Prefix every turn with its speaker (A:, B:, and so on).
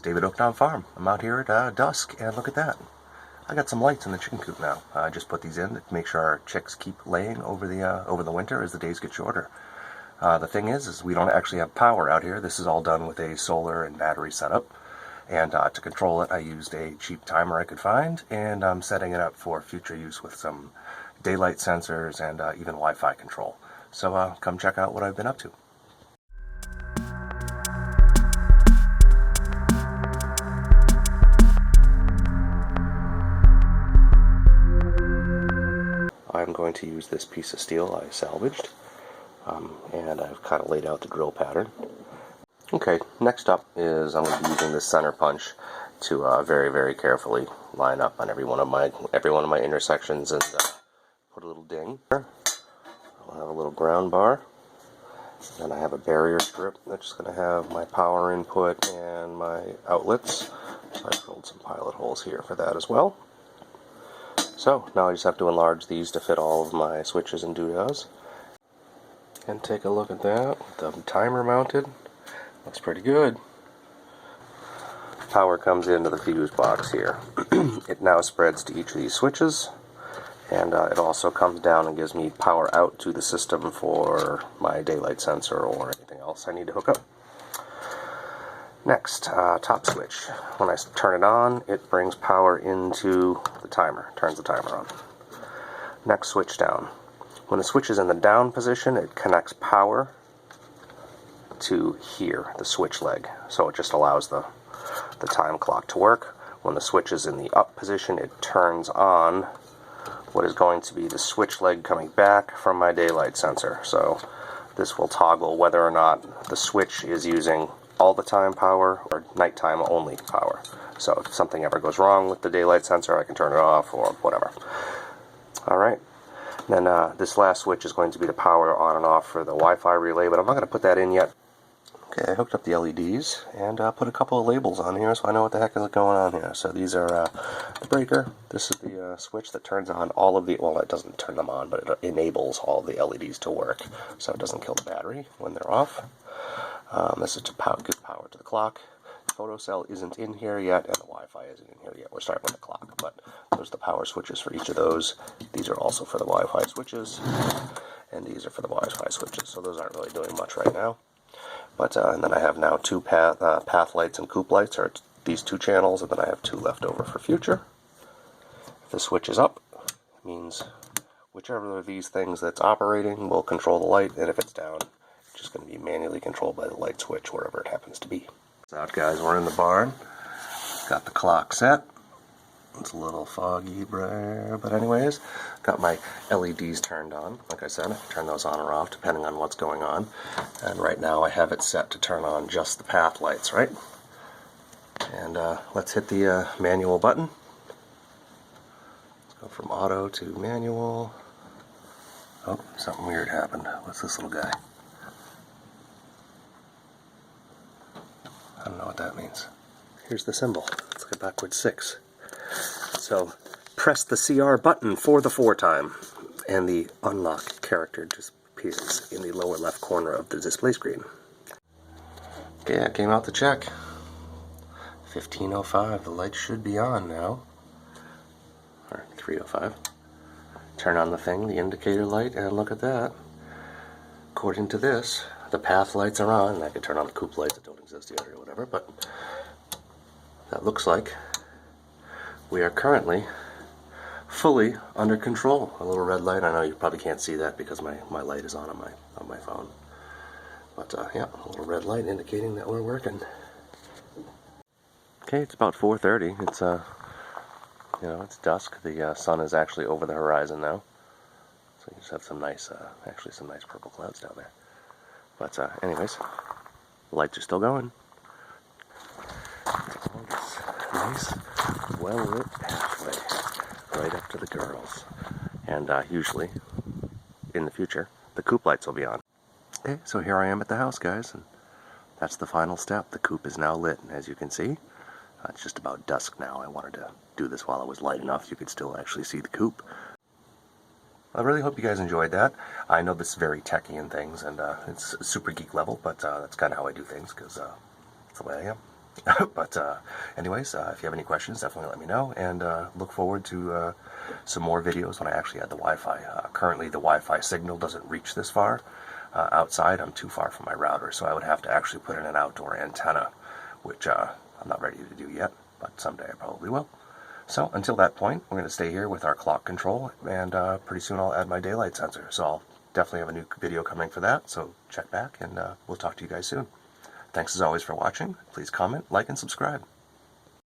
A: David Oakdown Farm. I'm out here at dusk, and look at that. I got some lights in the chicken coop now. I just put these in to make sure our chicks keep laying over the winter as the days get shorter. The thing is we don't actually have power out here. This is all done with a solar and battery setup. And to control it, I used a cheap timer I could find, and I'm setting it up for future use with some daylight sensors and even Wi-Fi control. So come check out what I've been up to. I'm going to use this piece of steel I salvaged, and I've kind of laid out the drill pattern. Okay, next up is I'm going to be using this center punch to very, very carefully line up on every one of my intersections and put a little ding. I'll have a little ground bar, and I have a barrier strip that's just going to have my power input and my outlets. So I drilled some pilot holes here for that as well. So now I just have to enlarge these to fit all of my switches and doodads. And take a look at that, the timer mounted. Looks pretty good. Power comes into the fuse box here. It now spreads to each of these switches, and it also comes down and gives me power out to the system for my daylight sensor or anything else I need to hook up. Next, top switch. When I turn it on, it brings power into the timer, turns the timer on. Next switch down. When the switch is in the down position, it connects power to here, the switch leg. So it just allows the time clock to work. When the switch is in the up position, it turns on what is going to be the switch leg coming back from my daylight sensor. So this will toggle whether or not the switch is using all the time power or nighttime only power. So if something ever goes wrong with the daylight sensor, I can turn it off or whatever. Alright, then this last switch is going to be the power on and off for the Wi-Fi relay, but I'm not going to put that in yet. Okay, I hooked up the LEDs and put a couple of labels on here so I know what the heck is going on here. So these are the breaker. This is the switch that turns on all of the, well, it doesn't turn them on, but it enables all of the LEDs to work so it doesn't kill the battery when they're off. This is to give power to the clock. The photo cell isn't in here yet, and the Wi-Fi isn't in here yet. We're starting with the clock, but there's the power switches for each of those. These are also for the Wi-Fi switches, and these are for the Wi-Fi switches, so those aren't really doing much right now. But and then I have now two path lights and Coop lights, or these two channels, and then I have two left over for future. If the switch is up, it means whichever of these things that's operating will control the light, and if it's down, it's just going to be manually controlled by the light switch wherever it happens to be. So out, guys, we're in the barn. Got the clock set. It's a little foggy, but anyways, got my LEDs turned on. Like I said, I can turn those on or off depending on what's going on. And right now I have it set to turn on just the path lights, right? And let's hit the manual button. Let's go from auto to manual. Oh, something weird happened. What's this little guy? I don't know what that means. Here's the symbol. It's like a backward 6. So press the CR button for the 4 time, and the unlock character just appears in the lower left corner of the display screen. Okay, I came out to check. 15:05. The light should be on now. Or 3:05. Turn on the thing, the indicator light, and look at that. According to this, the path lights are on, and I can turn on the Coop lights that don't exist yet or whatever, but that looks like we are currently fully under control. A little red light. I know you probably can't see that because my light is on my phone. But yeah, a little red light indicating that we're working. Okay, it's about 4:30. It's you know, it's dusk. The sun is actually over the horizon now. So you just have some nice, actually some nice purple clouds down there. But anyways, the lights are still going. Nice, well-lit pathway right up to the girls. And usually, in the future, the Coop lights will be on. Okay, so here I am at the house, guys, and that's the final step. The Coop is now lit, and as you can see, it's just about dusk now. I wanted to do this while it was light enough you could still actually see the Coop. I really hope you guys enjoyed that. I know this is very techy and things, and it's super geek level, but that's kind of how I do things, because that's the way I am. But anyways, if you have any questions, definitely let me know, and look forward to some more videos when I actually add the Wi-Fi. Currently, the Wi-Fi signal doesn't reach this far. Outside, I'm too far from my router, so I would have to actually put in an outdoor antenna, which I'm not ready to do yet, but someday I probably will. So until that point, we're going to stay here with our clock control, and pretty soon I'll add my daylight sensor. So I'll definitely have a new video coming for that, so check back, and we'll talk to you guys soon. Thanks as always for watching. Please comment, like, and subscribe.